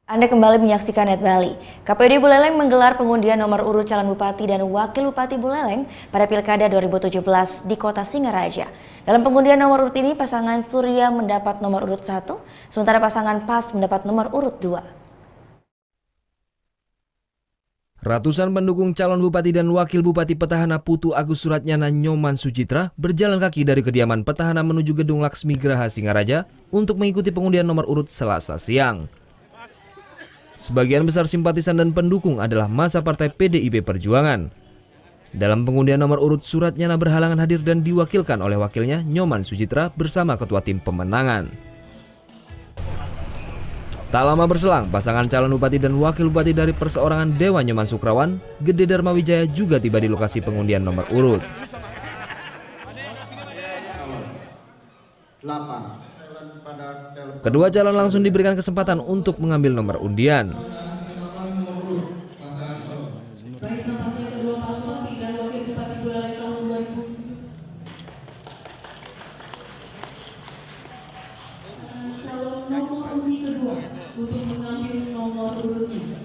Anda kembali menyaksikan Net Bali. KPUD Buleleng menggelar pengundian nomor urut calon bupati dan wakil bupati Buleleng pada Pilkada 2017 di Kota Singaraja. Dalam pengundian nomor urut ini, pasangan Surya mendapat nomor urut 1, sementara pasangan PAS mendapat nomor urut 2. Ratusan pendukung calon bupati dan wakil bupati petahana Putu Agus Suratnyana Nyoman Sujitra berjalan kaki dari kediaman petahana menuju Gedung Laksmi Graha Singaraja untuk mengikuti pengundian nomor urut Selasa siang. Sebagian besar simpatisan dan pendukung adalah masa partai PDIP Perjuangan. Dalam pengundian nomor urut, Suratnyana berhalangan hadir dan diwakilkan oleh wakilnya Nyoman Sujitra bersama ketua tim pemenangan. Tak lama berselang, pasangan calon bupati dan wakil bupati dari perseorangan Dewa Nyoman Sukrawan, Gede Dharma Wijaya juga tiba di lokasi pengundian nomor urut. Kedua calon langsung diberikan kesempatan untuk mengambil nomor undian. Untuk mengambil nomor urutnya.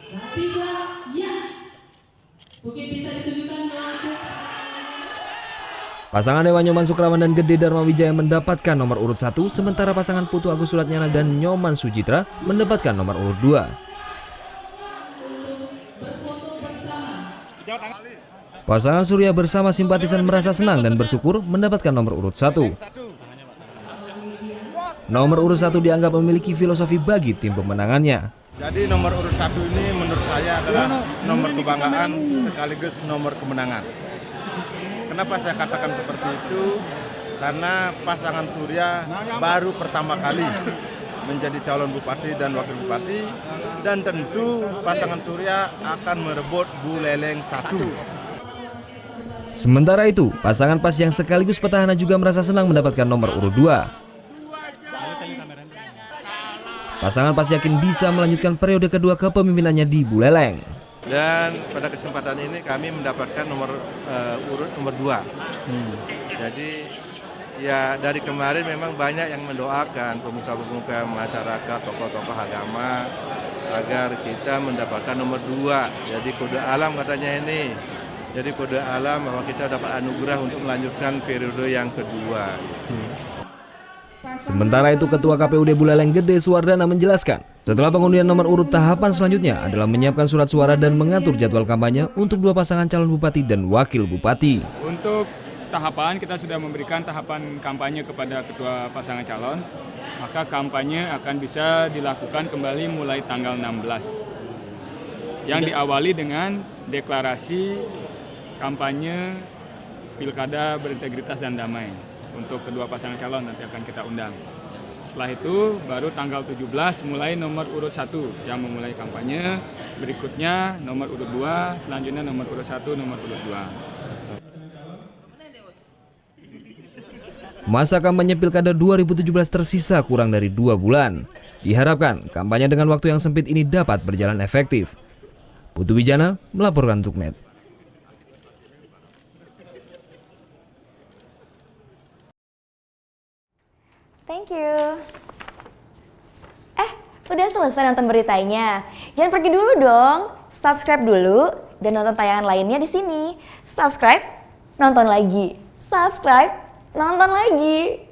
3, ya. Mungkin bisa ditunjukkan langsung. Pasangan Dewa Nyoman Sukrawan dan Gede Dharma Wijaya mendapatkan nomor urut 1, sementara pasangan Putu Agus Suratnyana dan Nyoman Sujitra mendapatkan nomor urut 2. Pasangan Surya bersama simpatisan merasa senang dan bersyukur mendapatkan nomor urut 1. Nomor urut 1 dianggap memiliki filosofi bagi tim pemenangannya. Jadi nomor urut 1 ini menurut saya adalah nomor kebanggaan sekaligus nomor kemenangan. Kenapa saya katakan seperti itu? Karena pasangan Surya baru pertama kali menjadi calon bupati dan wakil bupati, dan tentu pasangan Surya akan merebut Buleleng 1. Sementara itu, pasangan PAS yang sekaligus petahana juga merasa senang mendapatkan nomor urut 2. Pasangan PAS yakin bisa melanjutkan periode kedua kepemimpinannya di Buleleng. Dan pada kesempatan ini kami mendapatkan nomor urut nomor 2. Jadi ya dari kemarin memang banyak yang mendoakan pemuka-pemuka masyarakat, tokoh-tokoh agama agar kita mendapatkan nomor 2. Jadi kode alam katanya ini. Jadi kode alam bahwa kita dapat anugerah untuk melanjutkan periode yang kedua. Sementara itu, Ketua KPUD Buleleng Gede Suwardana menjelaskan, setelah pengundian nomor urut, tahapan selanjutnya adalah menyiapkan surat suara dan mengatur jadwal kampanye untuk dua pasangan calon bupati dan wakil bupati. Untuk tahapan, kita sudah memberikan tahapan kampanye kepada ketua pasangan calon, maka kampanye akan bisa dilakukan kembali mulai tanggal 16, yang diawali dengan deklarasi kampanye Pilkada berintegritas dan damai. Untuk kedua pasangan calon nanti akan kita undang. Setelah itu baru tanggal 17 mulai nomor urut 1 yang memulai kampanye. Berikutnya nomor urut 2, selanjutnya nomor urut 1, nomor urut 2. Masa kampanye Pilkada 2017 tersisa kurang dari 2 bulan. Diharapkan kampanye dengan waktu yang sempit ini dapat berjalan efektif. Putu Wijana melaporkan untuk Net. Thank you. Udah selesai nonton beritanya? Jangan pergi dulu dong. Subscribe dulu dan nonton tayangan lainnya di sini. Subscribe, nonton lagi. Subscribe, nonton lagi.